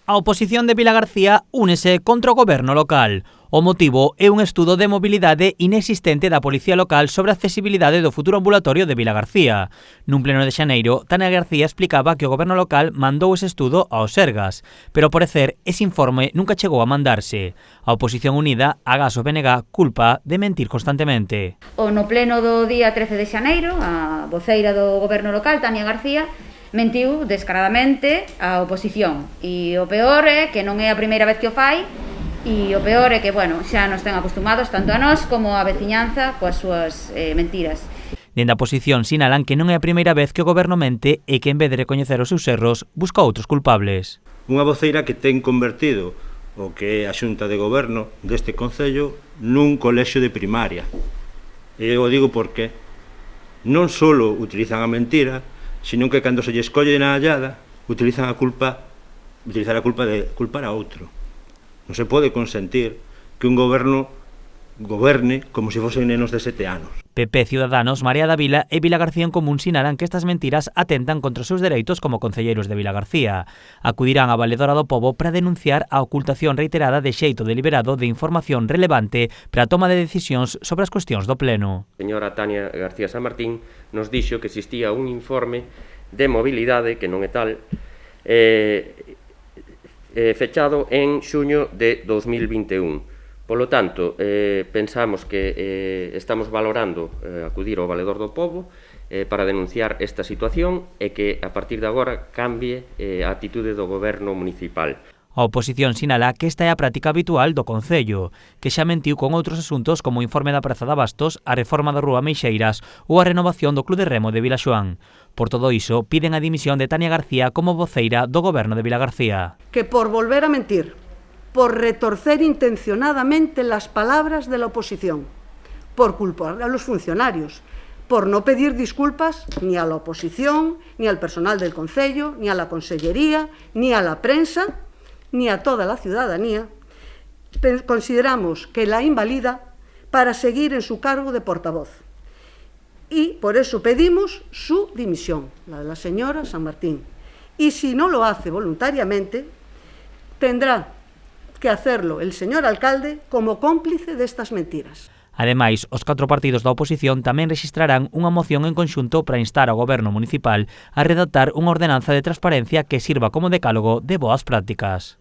A oposición de Vilagarcía únese contra o goberno local. O motivo é un estudo de mobilidade inexistente da Policía Local sobre a accesibilidade do futuro ambulatorio de Vilagarcía. Nun pleno de xaneiro, Tania García explicaba que o goberno local mandou ese estudo ao Sergas, pero ao parecer ese informe nunca chegou a mandarse. A oposición unida, agás o BNG, culpa de mentir constantemente. No pleno do día 13 de xaneiro, a voceira do goberno local, Tania García, mentiu descaradamente a oposición. E o peor é que non é a primeira vez que o fai, e o peor é que, xa nos ten acostumados tanto a nós como a veciñanza coas súas mentiras. Dende a oposición sinalan que non é a primeira vez que o goberno mente e que en vez de recoñecer os seus erros, busca outros culpables. Unha voceira que ten convertido o que é a xunta de goberno deste concello nun colexio de primaria. E eu digo porque non só utilizan a mentira, sino que cando se lle escolle na hallada, utilizar a culpa de culpar a outro. Non se pode consentir que un goberno goberne como se fosen nenos de 7 anos. PP, Ciudadanos, Marea da Vila e Vilagarcía en Común sinalan que estas mentiras atentan contra os seus dereitos como concelleiros de Vilagarcía. Acudirán á Valedora do Pobo para denunciar a ocultación reiterada de xeito deliberado de información relevante para a toma de decisións sobre as cuestións do Pleno. A señora Tania García San Martín nos dixo que existía un informe de mobilidade, que non é tal, fechado en xuño de 2021. Polo tanto, pensamos que estamos valorando acudir ao Valedor do Pobo para denunciar esta situación e que a partir de agora cambie a actitude do goberno municipal. A oposición sinala que esta é a práctica habitual do Concello, que xa mentiu con outros asuntos como o informe da Praza de Abastos, a reforma da Rúa Meixeiras ou a renovación do Club de Remo de Vilaxoán. Por todo iso, piden a dimisión de Tania García como voceira do goberno de Vilagarcía. Que por volver a mentir, por retorcer intencionadamente las palabras de la oposición, por culpar a los funcionarios, por no pedir disculpas ni a la oposición, ni al personal del Concello, ni a la Consellería, ni a la prensa, ni a toda la ciudadanía, consideramos que la invalida para seguir en su cargo de portavoz. Y por eso pedimos su dimisión, la de la señora San Martín. Y si no lo hace voluntariamente, tendrá que hacerlo el señor alcalde como cómplice de estas mentiras. Ademais, os 4 partidos da oposición tamén rexistrarán unha moción en conxunto para instar ao goberno municipal a redactar unha ordenanza de transparencia que sirva como decálogo de boas prácticas.